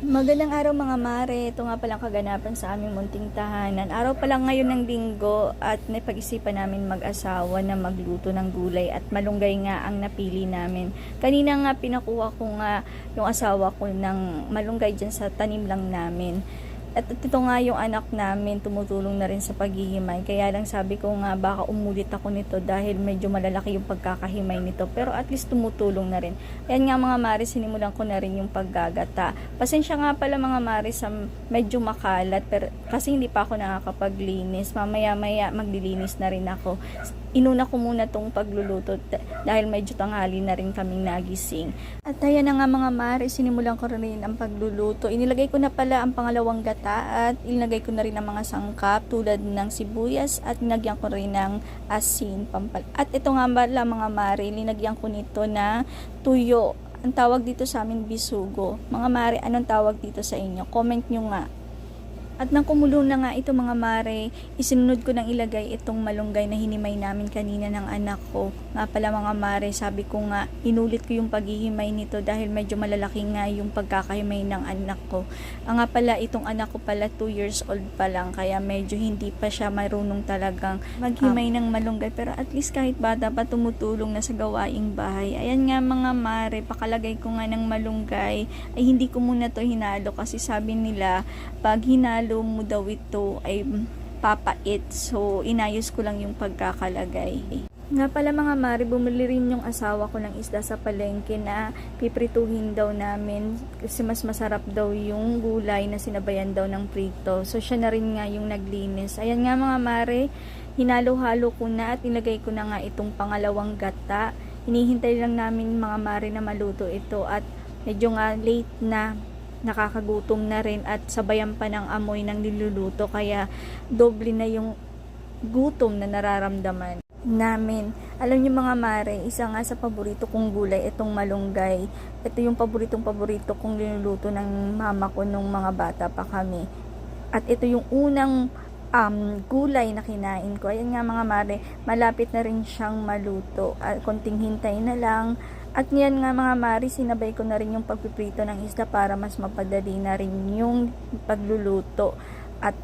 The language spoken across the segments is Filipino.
Magandang araw mga mare. Ito nga palang kaganapan sa aming munting tahanan. Araw pa lang ngayon ng linggo at napag-isipan namin mag-asawa na magluto ng gulay at malunggay nga ang napili namin. Kanina nga pinakuha ko nga yung asawa ko ng malunggay dyan sa tanim lang namin. At ito nga yung anak namin, tumutulong na rin sa paghihimay. Kaya lang sabi ko nga baka umulit ako nito dahil medyo malalaki yung pagkakahimay nito. Pero at least tumutulong na rin. Ayan nga mga maris, sinimulan ko na rin yung paggagata. Pasensya nga pala mga maris sa medyo makalat pero kasi hindi pa ako nakakapaglinis. Mamaya-maya maglilinis na rin ako. Inuna ko muna tong pagluluto dahil medyo tanghali na rin kaming nagising. At ayan na nga mga mare, sinimulan ko rin ang pagluluto. Inilagay ko na pala ang pangalawang gata at inilagay ko na rin ang mga sangkap tulad ng sibuyas at nilagyan ko rin ng asin, pampal. At ito nga pala mga mare, linagyan ko nito na tuyo. Ang tawag dito sa amin bisugo. Mga mare, anong tawag dito sa inyo? Comment nyo nga. At nang kumulo na nga ito mga mare, isinunod ko nang ilagay itong malunggay na hinimay namin kanina ng anak ko. Nga pala mga mare, sabi ko nga, inulit ko yung paghihimay nito dahil medyo malalaki nga yung pagkakahimay ng anak ko. Nga pala, itong anak ko pala 2 years old pa lang, kaya medyo hindi pa siya marunong talagang maghimay ng malunggay. Pero at least kahit bata pa tumutulong na sa gawaing bahay. Ayan nga mga mare, pakalagay ko nga ng malunggay, ay hindi ko muna to hinalo kasi sabi nila, pag hinalo mo daw ito ay papait. So, inayos ko lang yung pagkakalagay. Nga pala mga mari, bumili rin yung asawa ko ng isda sa palengke na piprituhin daw namin kasi mas masarap daw yung gulay na sinabayan daw ng prito. So, siya na rin nga yung naglinis. Ayan nga mga mari, hinalo-halo ko na at nilagay ko na nga itong pangalawang gata. Hinihintay lang namin mga mari na maluto ito at medyo nga late na, nakakagutom na rin at sabayan pa ng amoy ng niluluto kaya doble na yung gutom na nararamdaman namin. Alam niyo mga mare, isa nga sa paborito kong gulay itong malunggay. Ito yung paborito kong niluluto ng mama ko nung mga bata pa kami. At ito yung unang gulay na kinain ko. Ayan nga mga mare, malapit na rin siyang maluto. Konting hintay na lang. At ngayon nga mga mari, sinabay ko na rin yung pagpiprito ng isda para mas mapadali na rin yung pagluluto. At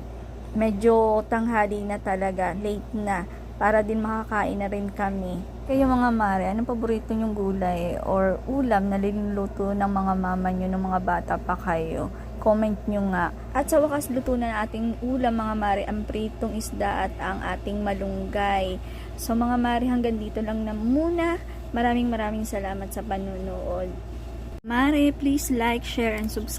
medyo tanghali na talaga, late na, para din makakain na rin kami. Kayo mga mari, anong paborito nyong gulay or ulam na niluluto ng mga mama nyo ng mga bata pa kayo? Comment nyo nga. At sa wakas, luto na ating ulam mga mari, ang pritong isda at ang ating malunggay. So mga mari, hanggang dito lang na muna. Maraming salamat sa panunood. Mare, please like, share, and subscribe.